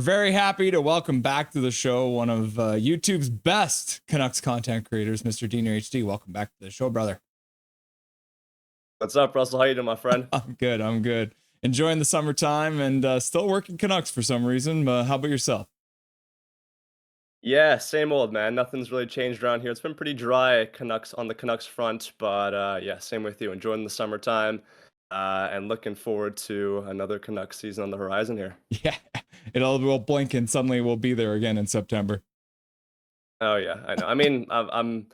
very happy to welcome back to the show one of YouTube's best Canucks content creators, Mr. DeanerHD. Welcome back to the show, brother. What's up, Russell? How you doing, my friend? I'm good. Enjoying the summertime and still working Canucks for some reason. How about yourself? Yeah, same old, man. Nothing's really changed around here. It's been pretty dry Canucks on the Canucks front, but yeah, same with you. Enjoying the summertime and looking forward to another Canucks season on the horizon here. Yeah, we'll blink and suddenly we'll be there again in September. Oh yeah, I know. I mean, I'm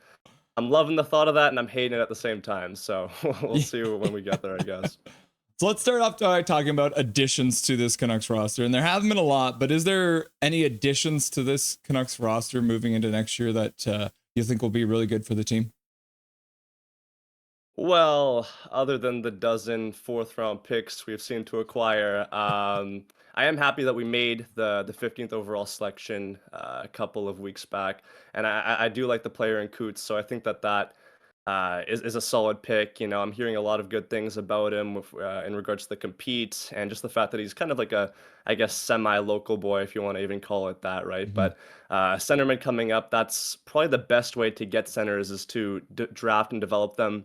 loving the thought of that, and I'm hating it at the same time. So we'll see when we get there, I guess. So let's start off by talking about additions to this Canucks roster. And there haven't been a lot, but is there any additions to this Canucks roster moving into next year that you think will be really good for the team? Well, other than the dozen fourth-round picks we've seen to acquire, I am happy that we made the 15th overall selection a couple of weeks back, and I do like the player in Coots, so I think that is a solid pick. You know, I'm hearing a lot of good things about him in regards to the compete and just the fact that he's kind of like a, I guess, semi-local boy, if you want to even call it that, right? But centerman coming up, that's probably the best way to get centers is to draft and develop them.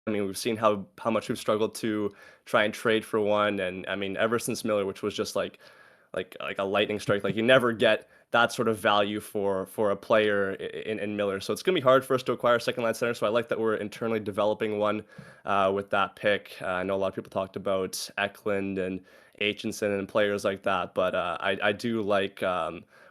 I mean, we've seen how much we've struggled to try and trade for one, and I mean, ever since Miller, which was just like a lightning strike, like you never get that sort of value for a player in Miller. So it's gonna be hard for us to acquire a second line center. So I like that we're internally developing one with that pick. I know a lot of people talked about Eklund and Aitchison and players like that, but I do like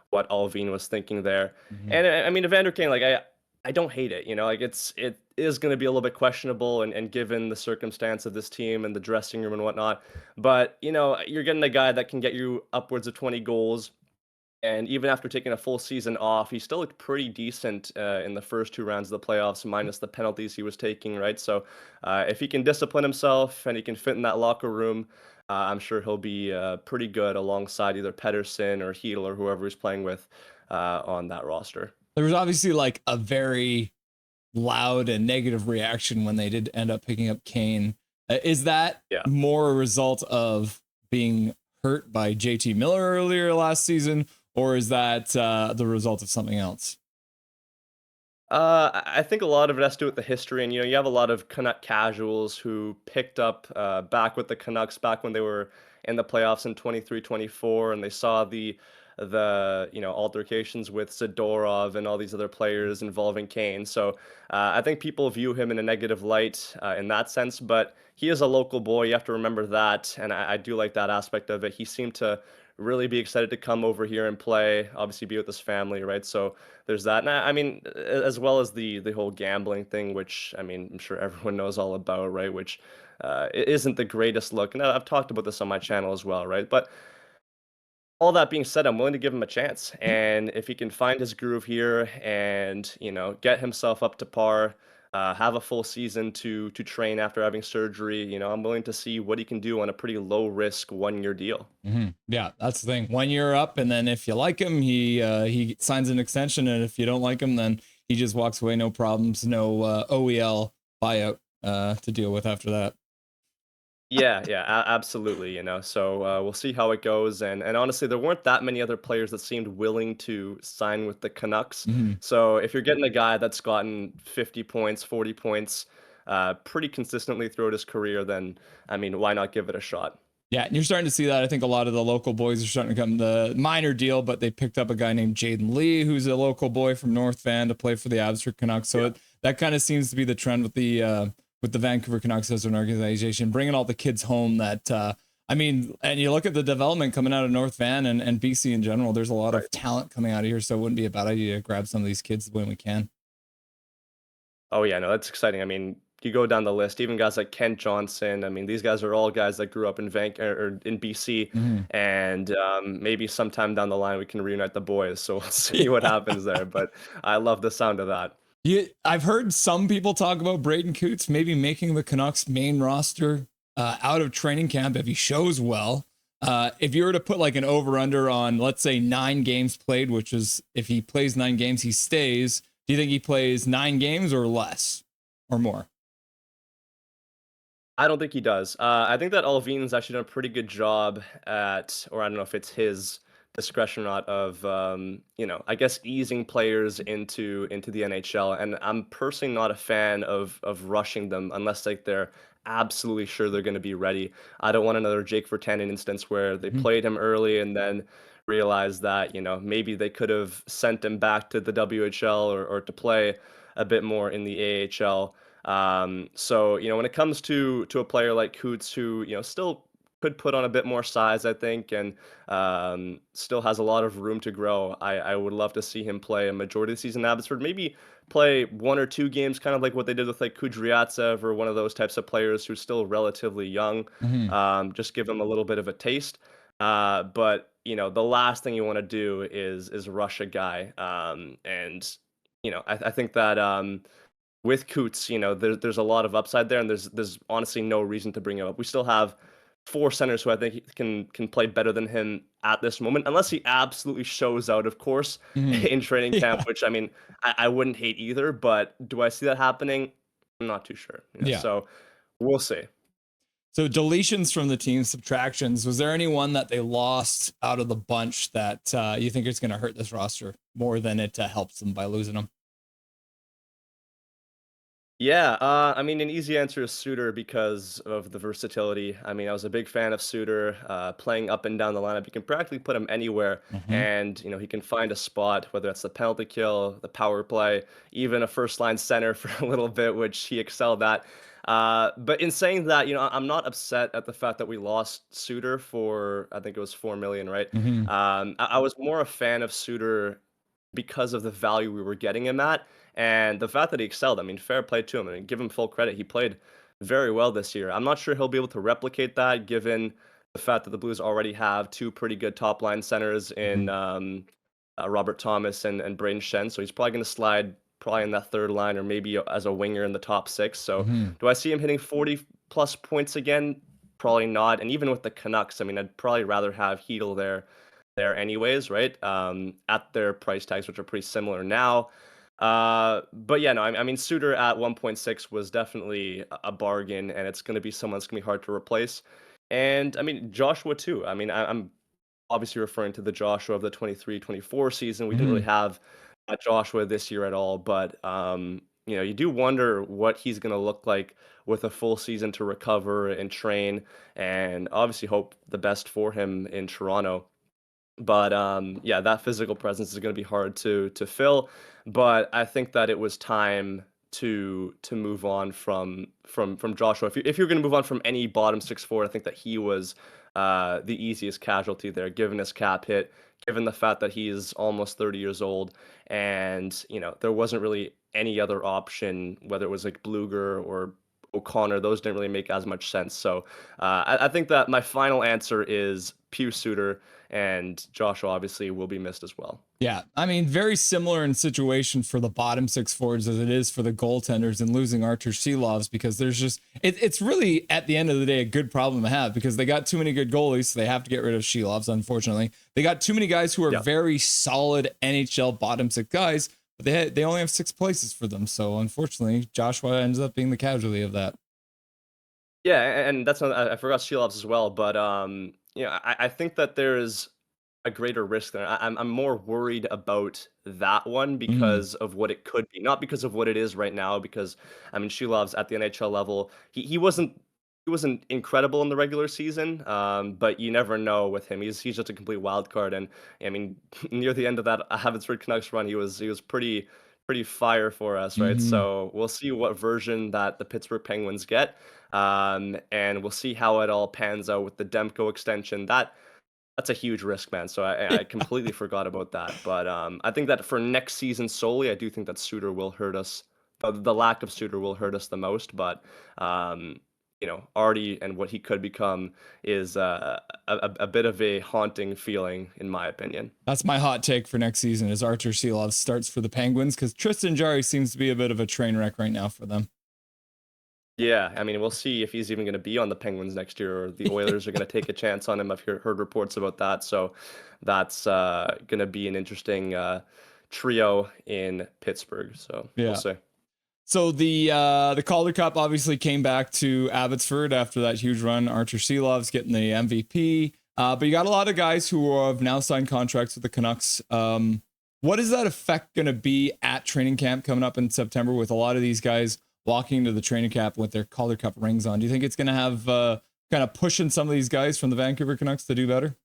what Alvin was thinking there. Mm-hmm. And I mean, Evander Kane, like I don't hate it. You know, like it is going to be a little bit questionable, and given the circumstance of this team and the dressing room and whatnot. But you know, you're getting a guy that can get you upwards of 20 goals. And even after taking a full season off, he still looked pretty decent in the first two rounds of the playoffs, minus the penalties he was taking, right? So if he can discipline himself and he can fit in that locker room, I'm sure he'll be pretty good alongside either Pedersen or Hedl or whoever he's playing with on that roster. There was obviously like a very loud and negative reaction when they did end up picking up Kane. Is that more a result of being hurt by JT Miller earlier last season, or is that the result of something else? I think a lot of it has to do with the history, and you know, you have a lot of Canuck casuals who picked up back with the Canucks back when they were in the playoffs in 23-24, and they saw the altercations with Zadorov and all these other players involving Kane. So I think people view him in a negative light in that sense, but he is a local boy. You have to remember that, and I do like that aspect of it. He seemed to really be excited to come over here and play, obviously be with his family, right? So there's that. And I mean, as well as the whole gambling thing, which I mean, I'm sure everyone knows all about, right? Which it isn't the greatest look. And I've talked about this on my channel as well, right? But all that being said, I'm willing to give him a chance. And if he can find his groove here and, you know, get himself up to par, have a full season to train after having surgery, you know, I'm willing to see what he can do on a pretty low risk 1 year deal. Mm-hmm. Yeah, that's the thing. 1 year up, and then if you like him, he signs an extension, and if you don't like him, then he just walks away, no problems, no OEL buyout to deal with after that. Yeah, absolutely. You know, so we'll see how it goes. And honestly, there weren't that many other players that seemed willing to sign with the Canucks. Mm-hmm. So if you're getting a guy that's gotten 50 points, 40 points, pretty consistently throughout his career, then I mean, why not give it a shot? Yeah, and you're starting to see that. I think a lot of the local boys are starting to come the minor deal, but they picked up a guy named Jaden Lee, who's a local boy from North Van, to play for the Abbotsford Canucks. So that kind of seems to be the trend with the Vancouver Canucks as an organization, bringing all the kids home. That I mean, and you look at the development coming out of North Van and BC in general. There's a lot of talent coming out of here, so it wouldn't be a bad idea to grab some of these kids when we can. Oh yeah, no, that's exciting. I mean, you go down the list, even guys like Kent Johnson. I mean, these guys are all guys that grew up in or in BC, and maybe sometime down the line we can reunite the boys. So we'll see what happens there. But I love the sound of that. I've heard some people talk about Braden Coots maybe making the Canucks main roster out of training camp if he shows well. If you were to put like an over-under on, let's say, 9 games played, which is if he plays 9 games, he stays. Do you think he plays 9 games or less or more? I don't think he does. I think that Alvin's actually done a pretty good job at, or I don't know if it's his discretion rot of I guess easing players into the NHL, and I'm personally not a fan of rushing them unless like they're absolutely sure they're going to be ready. I don't want another Jake Virtanen instance where they Mhm. played him early and then realized that maybe they could have sent him back to the WHL or to play a bit more in the AHL. So when it comes to a player like Coots, who still could put on a bit more size, I think, and still has a lot of room to grow. I would love to see him play a majority of the season in Abbotsford, maybe play 1 or 2 games, kind of like what they did with like Kudryavtsev or one of those types of players who's still relatively young. Mhm. Just give them a little bit of a taste. But the last thing you want to do is rush a guy. And I think that with Coots, there's a lot of upside there, and there's honestly no reason to bring him up. We still have 4 centers who I think can play better than him at this moment, unless he absolutely shows out, of course, Mhm. in training camp, Yeah. which I mean, I wouldn't hate either, but do I see that happening? I'm not too sure. Yeah. So we'll see. So deletions from the team, subtractions. Was there anyone that they lost out of the bunch that you think is going to hurt this roster more than it helps them by losing them? Yeah, I mean, an easy answer is Suter because of the versatility. I mean, I was a big fan of Suter, playing up and down the lineup. You can practically put him anywhere, Hmm. and he can find a spot, whether that's the penalty kill, the power play, even a first line center for a little bit, which he excelled at. But in saying that, I'm not upset at the fact that we lost Suter for, I think it was 4 million, right? Hmm. I was more a fan of Suter because of the value we were getting him at. And the fact that he excelled, I mean, fair play to him. I mean, give him full credit. He played very well this year. I'm not sure he'll be able to replicate that given the fact that the Blues already have 2 pretty good top line centers in Hmm. Robert Thomas and Braden Shen. So he's probably going to slide probably in that third line or maybe as a winger in the top 6. So Hmm. do I see him hitting 40 plus points again? Probably not. And even with the Canucks, I mean, I'd probably rather have Heedle there anyways, right? At their price tags, which are pretty similar now. But yeah, no, I mean, Suter at 1.6 was definitely a bargain, and it's going to be someone that's going to be hard to replace. And I mean, Joshua too. I mean, I'm obviously referring to the Joshua of the 23-24 season. We didn't really Hmm. have a Joshua this year at all, but you do wonder what he's going to look like with a full season to recover and train, and obviously hope the best for him in Toronto. But yeah, that physical presence is going to be hard to fill. But I think that it was time to move on from Joshua. If you're going to move on from any bottom 6 forward, I think that he was the easiest casualty there, given his cap hit, given the fact that he's almost 30 years old, and there wasn't really any other option, whether it was like Bluger or O'Connor. Those didn't really make as much sense. So I think that my final answer is Pew Suter, and Joshua obviously will be missed as well. Yeah, I mean, very similar in situation for the bottom 6 forwards as it is for the goaltenders and losing Archer Shelovs, because there's just it's really at the end of the day a good problem to have because they got too many good goalies, so they have to get rid of Shelovs. Unfortunately, they got too many guys who are Yeah. very solid NHL bottom 6 guys, but they only have 6 places for them. So unfortunately, Joshua ends up being the casualty of that. Yeah, and that's not, I forgot Shelovs as well, but I think that there is a greater risk there. I'm more worried about that one Mm, because of what it could be, not because of what it is right now. Because I mean, Shelov's at the NHL level. He wasn't incredible in the regular season, but you never know with him. He's just a complete wild card. And I mean, near the end of that Abbotsford Canucks run, he was pretty fire for us, right? hmm. So we'll see what version that the Pittsburgh Penguins get, and we'll see how it all pans out with the Demko extension. That's a huge risk, man. So I completely forgot about that. But I think that for next season solely, I do think that Suter will hurt us. The lack of Suter will hurt us the most. But Artie and what he could become is a bit of a haunting feeling, in my opinion. That's my hot take for next season is Archer Shelovs starts for the Penguins because Tristan Jarry seems to be a bit of a train wreck right now for them. Yeah, I mean, we'll see if he's even going to be on the Penguins next year, or the Oilers are going to take a chance on him. I've heard reports about that, so that's going to be an interesting trio in Pittsburgh. So we'll Yeah. see. So the Calder Cup obviously came back to Abbotsford after that huge run. Archer Shelovs getting the MVP. But you got a lot of guys who have now signed contracts with the Canucks. What is that effect going to be at training camp coming up in September with a lot of these guys walking into the training camp with their Calder Cup rings on? Do you think it's going to have kind of pushing some of these guys from the Vancouver Canucks to do better?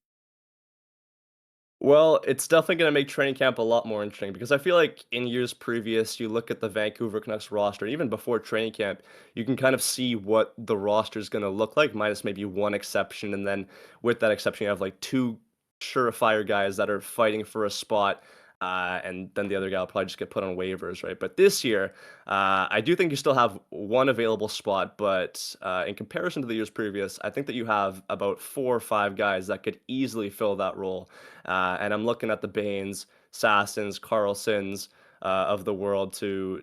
Well, it's definitely going to make training camp a lot more interesting because I feel like in years previous, you look at the Vancouver Canucks roster, even before training camp, you can kind of see what the roster is going to look like, minus maybe one exception. And then with that exception, you have like two surefire guys that are fighting for a spot. And then the other guy will probably just get put on waivers, right? But this year, I do think you still have one available spot, but in comparison to the years previous, I think that you have about 4 or 5 guys that could easily fill that role. And I'm looking at the Bains, Sassons, Carlsons of the world to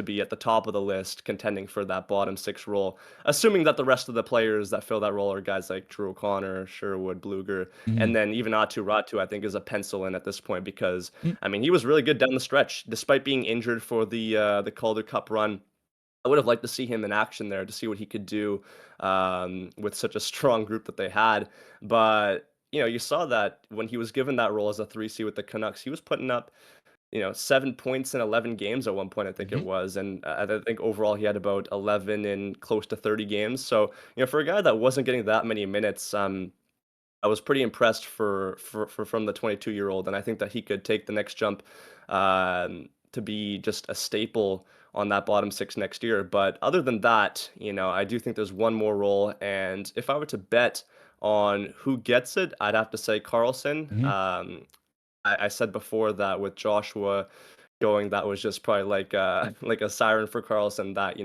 be at the top of the list, contending for that bottom 6 role. Assuming that the rest of the players that fill that role are guys like Drew O'Connor, Sherwood, Bluger, and then even Atu Ratu, I think is a pencil in at this point because I mean he was really good down the stretch, despite being injured for the Calder Cup run. I would have liked to see him in action there to see what he could do with such a strong group that they had. But you saw that when he was given that role as a 3C with the Canucks, he was putting up 7 points in 11 games at one point, I think it was. And I think overall he had about 11 in close to 30 games. So, for a guy that wasn't getting that many minutes, I was pretty impressed for from the 22-year-old. And I think that he could take the next jump to be just a staple on that bottom 6 next year. But other than that, I do think there's one more role. And if I were to bet on who gets it, I'd have to say Carlson. Mm-hmm. I said before that with Joshua going, that was just probably like like a siren for Carlson that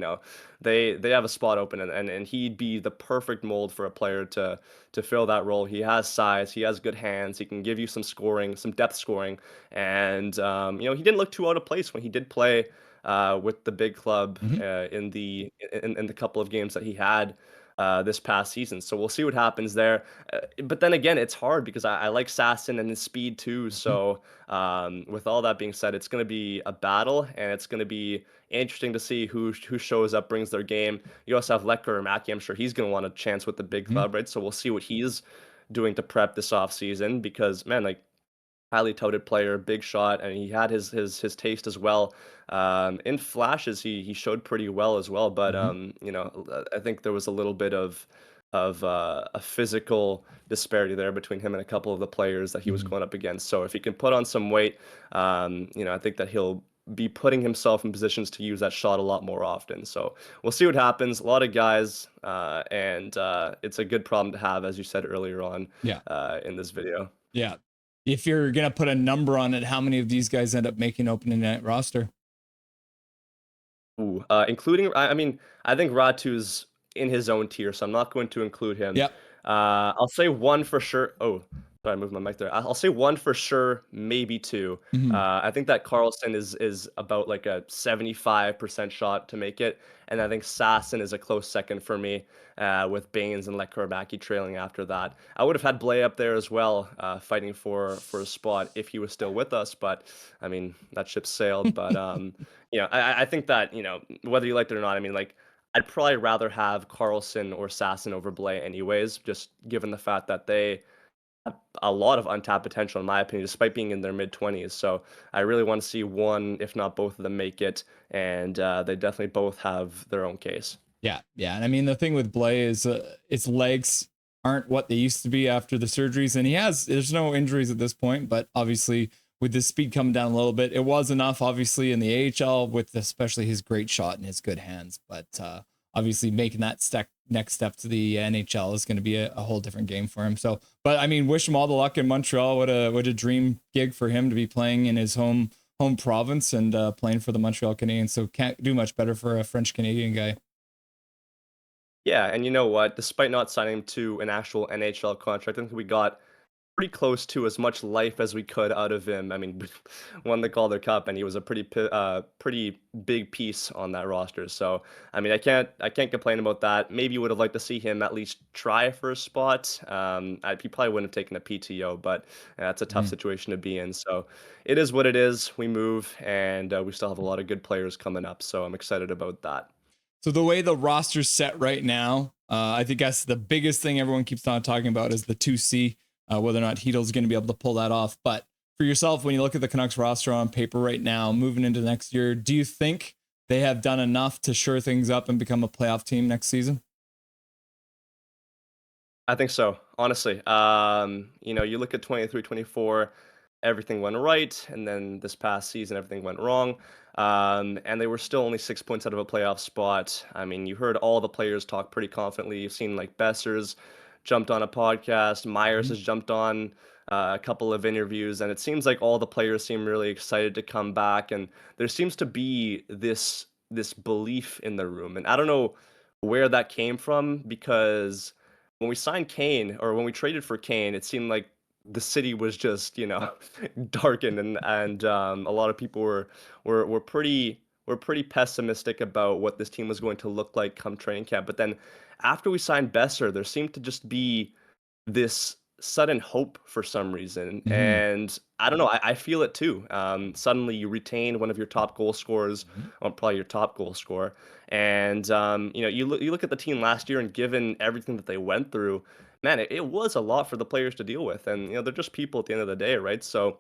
they have a spot open and he'd be the perfect mold for a player to fill that role. He has size, he has good hands, he can give you some scoring, some depth scoring, and he didn't look too out of place when he did play with the big club in the couple of games that he had this past season. So we'll see what happens there. But then again, it's hard because I like Sasson and his speed too. So with all that being said, it's going to be a battle, and it's going to be interesting to see who shows up, brings their game. You also have Lecker or Mackey. I'm sure he's going to want a chance with the big club, right? So we'll see what he's doing to prep this offseason because, man, like, highly touted player, big shot, and he had his taste as well. In flashes, he showed pretty well as well, but I think there was a little bit of a physical disparity there between him and a couple of the players that he was going up against. So if he can put on some weight, I think that he'll be putting himself in positions to use that shot a lot more often. So we'll see what happens. A lot of guys, and it's a good problem to have, as you said earlier on in this video. Yeah. If you're going to put a number on it, how many of these guys end up making opening night roster? Ooh, including, I mean, I think Ratu's in his own tier, so I'm not going to include him. Yep. I'll say one for sure. Oh, sorry, I moved my mic there. I'll say one for sure, maybe two. I think that Carlson is about like a 75% shot to make it, and I think Sasson is a close second for me, with Bains and Lekorabaki trailing after that. I would have had Blay up there as well, fighting for a spot if he was still with us, but I mean that ship sailed. But I think that whether you liked it or not, I mean, like, I'd probably rather have Carlson or Sasson over Blay anyways, just given the fact that they have a lot of untapped potential, in my opinion, despite being in their mid-20s. So I really want to see one, if not both of them, make it, and they definitely both have their own case. Yeah. And I mean, the thing with Blay is its legs aren't what they used to be after the surgeries, and there's no injuries at this point, but obviously with the speed coming down a little bit, it was enough, obviously, in the AHL with especially his great shot and his good hands. But obviously making that next step to the NHL is going to be a whole different game for him. So, but I mean, wish him all the luck in Montreal. What a dream gig for him to be playing in his home province and playing for the Montreal Canadiens. So can't do much better for a French Canadian guy. Yeah, and you know what? Despite not signing him to an actual NHL contract, I think we got pretty close to as much life as we could out of him. I mean, won the Calder Cup, and he was a pretty big piece on that roster. So, I mean, I can't complain about that. Maybe would have liked to see him at least try for a spot. He probably wouldn't have taken a PTO, but that's a tough situation to be in. So, it is what it is. We move, and we still have a lot of good players coming up. So, I'm excited about that. So the way the roster's set right now, I think that's the biggest thing everyone keeps on talking about is the 2C. whether or not Heedle's going to be able to pull that off. But for yourself, when you look at the Canucks roster on paper right now, moving into next year, do you think they have done enough to shore things up and become a playoff team next season? I think so, honestly. You look at 23, 24, everything went right, and then this past season, everything went wrong. And they were still only 6 points out of a playoff spot. I mean, you heard all the players talk pretty confidently. You've seen like Besser's jumped on a podcast, Myers Mhm. has jumped on a couple of interviews, and it seems like all the players seem really excited to come back. And there seems to be this belief in the room, and I don't know where that came from because when we signed Kane or when we traded for Kane, it seemed like the city was just, darkened and a lot of people were pretty pessimistic about what this team was going to look like come training camp. But then after we signed Besser, there seemed to just be this sudden hope for some reason. Mhm. And I don't know, I feel it too. Suddenly you retain one of your top goal scorers, Mhm. or probably your top goal scorer. And you look at the team last year, and given everything that they went through, man, it was a lot for the players to deal with. And they're just people at the end of the day, right? So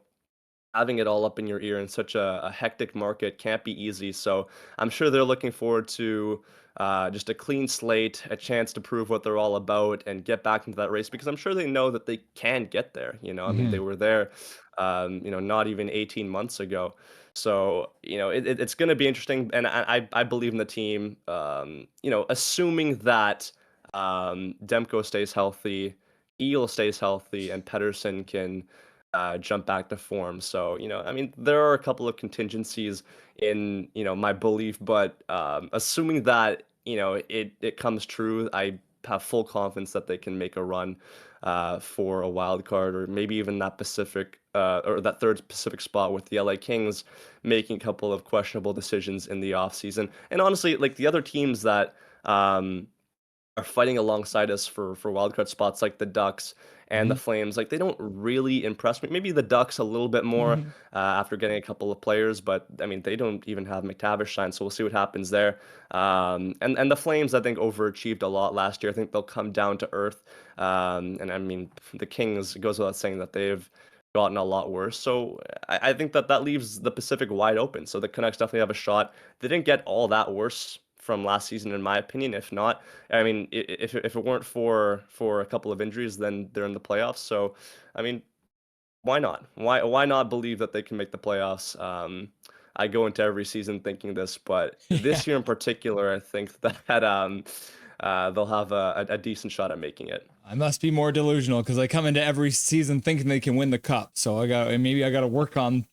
having it all up in your ear in such a hectic market can't be easy. So I'm sure they're looking forward to just a clean slate, a chance to prove what they're all about, and get back into that race because I'm sure they know that they can get there. I mean, they Mhm. were there, not even 18 months ago. So it's going to be interesting, and I believe in the team. Assuming that Demko stays healthy, Eel stays healthy, and Pedersen can jump back to form. So, I mean, there are a couple of contingencies in, my belief, but assuming that, it comes true, I have full confidence that they can make a run for a wild card or maybe even that Pacific or that third Pacific spot with the LA Kings making a couple of questionable decisions in the offseason. And honestly, like the other teams that are fighting alongside us for wildcard spots like the Ducks and the Mhm. Flames. Like they don't really impress me. Maybe the Ducks a little bit more Mhm. after getting a couple of players, but I mean they don't even have McTavish signed, so we'll see what happens there. And the Flames I think overachieved a lot last year. I think they'll come down to earth. And I mean the Kings, it goes without saying that they've gotten a lot worse. So I think that leaves the Pacific wide open. So the Canucks definitely have a shot. They didn't get all that worse from last season, in my opinion. If not, I mean, if it weren't for a couple of injuries, then they're in the playoffs. So, I mean, why not? Why not believe that they can make the playoffs? I go into every season thinking this, but Yeah. this year in particular, I think that they'll have a decent shot at making it. I must be more delusional because I come into every season thinking they can win the cup. So maybe I got to work on,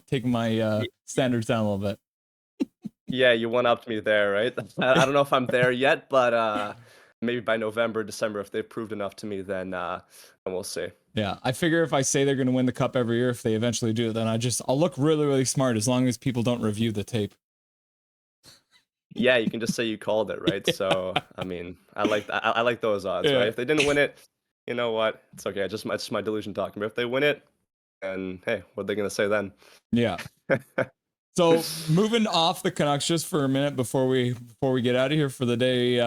taking my Y- standards down a little bit. Yeah, you one upped me there, right? I don't know if I'm there yet, but maybe by November, December, if they've proved enough to me, then we'll see. Yeah, I figure if I say they're going to win the cup every year, if they eventually do, then I'll look really, really smart as long as people don't review the tape. Yeah, you can just say you called it, right? Yeah. So, I mean, I like those odds, right? Yeah. If they didn't win it, you know what? It's okay. It's just my delusion talking. But if they win it, then hey, what are they gonna say then? Yeah. So moving off the Canucks just for a minute before we get out of here for the day,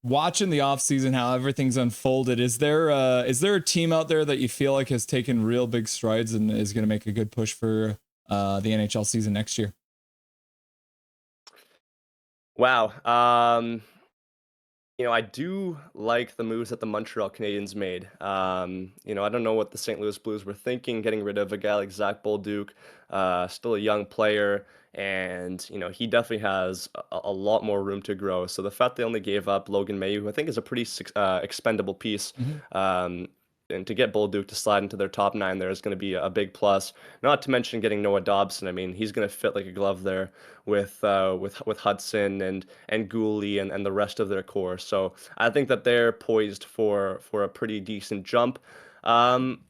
watching the offseason, how everything's unfolded, is there a team out there that you feel like has taken real big strides and is going to make a good push for the NHL season next year? Wow. I do like the moves that the Montreal Canadiens made. I don't know what the St. Louis Blues were thinking, getting rid of a guy like Zach Bolduc, still a young player, and he definitely has a lot more room to grow. So the fact they only gave up Logan Mailloux, who I think is a pretty expendable piece, Mhm. um, and to get Bolduc to slide into their top nine there is going to be a big plus. Not to mention getting Noah Dobson. I mean, he's going to fit like a glove there with Hudson and Gooley and the rest of their core. So I think that they're poised for a pretty decent jump. Um,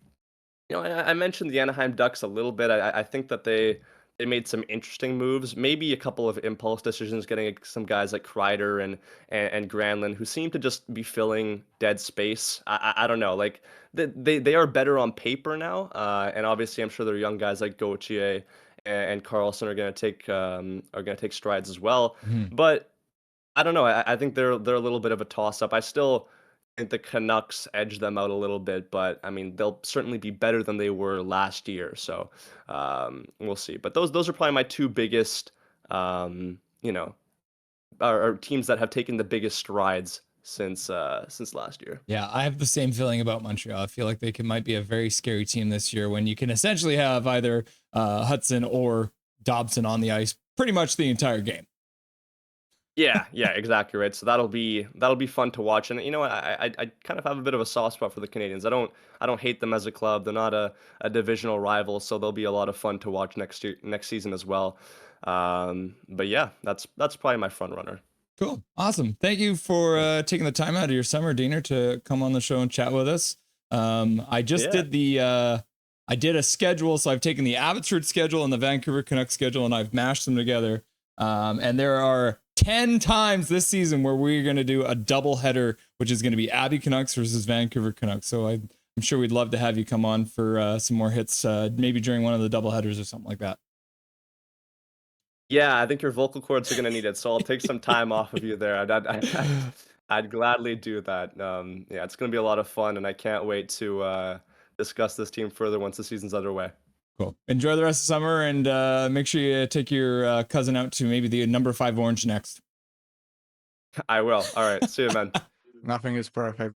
I mentioned the Anaheim Ducks a little bit. I think that they made some interesting moves, maybe a couple of impulse decisions, getting some guys like Kreider and Granlund, who seem to just be filling dead space. I don't know, like they are better on paper now, and obviously I'm sure their young guys like Gauthier and Carlson are gonna take strides as well. Mhm. But I don't know. I think they're a little bit of a toss up. I still think the Canucks edge them out a little bit, but I mean they'll certainly be better than they were last year. So we'll see. But those are probably my two biggest, you know, are teams that have taken the biggest strides since last year. Yeah, I have the same feeling about Montreal. I feel like might be a very scary team this year when you can essentially have either Hudson or Dobson on the ice pretty much the entire game. Yeah, yeah, exactly right. So that'll be fun to watch. And you know what, I kind of have a bit of a soft spot for the Canadians. I don't hate them as a club. They're not a divisional rival, so they'll be a lot of fun to watch next season as well. But yeah, that's probably my front runner. Cool. Awesome. Thank you for taking the time out of your summer, Diener, to come on the show and chat with us. I just did I did a schedule. So I've taken the Abbotsford schedule and the Vancouver Canucks schedule and I've mashed them together. And there are 10 times this season where we're going to do a double header, which is going to be Abbey Canucks versus Vancouver Canucks. So I'm sure we'd love to have you come on for some more hits, maybe during one of the double headers or something like that. Yeah, I think your vocal cords are gonna need it, so I'll take some time off of you there. I'd gladly do that. Yeah, it's gonna be a lot of fun, and I can't wait to discuss this team further once the season's underway. Cool. Enjoy the rest of summer, and make sure you take your cousin out to maybe the number 5 orange next. I will. All right, see you, man. Nothing is perfect.